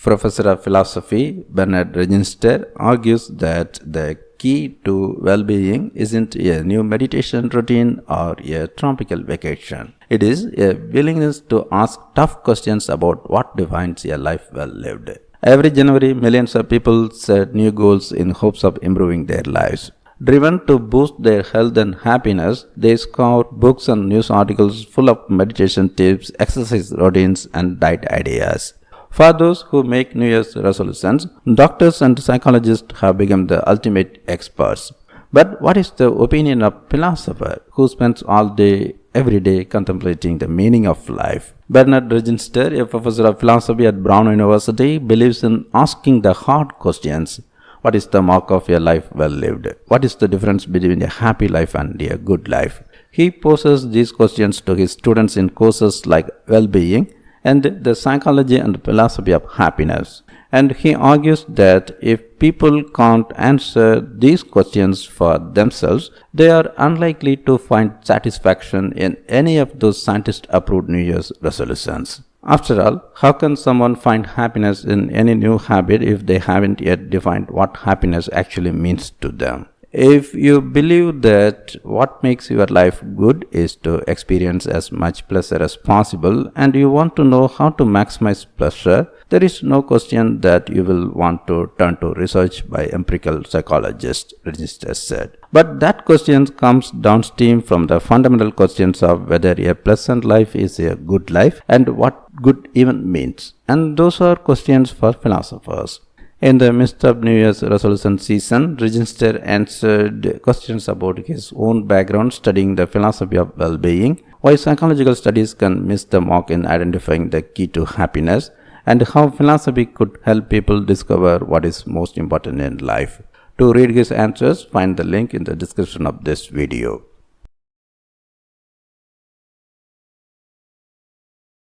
Professor of Philosophy Bernard Reginster argues that the key to well-being isn't a new meditation routine or a tropical vacation. It is a willingness to ask tough questions about what defines a life well lived. Every January, millions of people set new goals in hopes of improving their lives. Driven to boost their health and happiness, they scour books and news articles full of meditation tips, exercise routines, and diet ideas. For those who make New Year's resolutions, doctors and psychologists have become the ultimate experts. But what is the opinion of philosopher who spends all day, every day contemplating the meaning of life? Bernard Reginster, a professor of philosophy at Brown University, believes in asking the hard questions. What is the mark of a life well lived? What is the difference between a happy life and a good life? He poses these questions to his students in courses like well-being and the psychology and philosophy of happiness. And he argues that if people can't answer these questions for themselves, they are unlikely to find satisfaction in any of those scientist-approved New Year's resolutions. After all, how can someone find happiness in any new habit if they haven't yet defined what happiness actually means to them? If you believe that what makes your life good is to experience as much pleasure as possible and you want to know how to maximize pleasure, there is no question that you will want to turn to research by empirical psychologists, Register said. But that question comes downstream from the fundamental questions of whether a pleasant life is a good life and what good even means. And those are questions for philosophers. In the midst of New Year's resolution season, Register answered questions about his own background studying the philosophy of well-being, why psychological studies can miss the mark in identifying the key to happiness, and how philosophy could help people discover what is most important in life. To read his answers, find the link in the description of this video.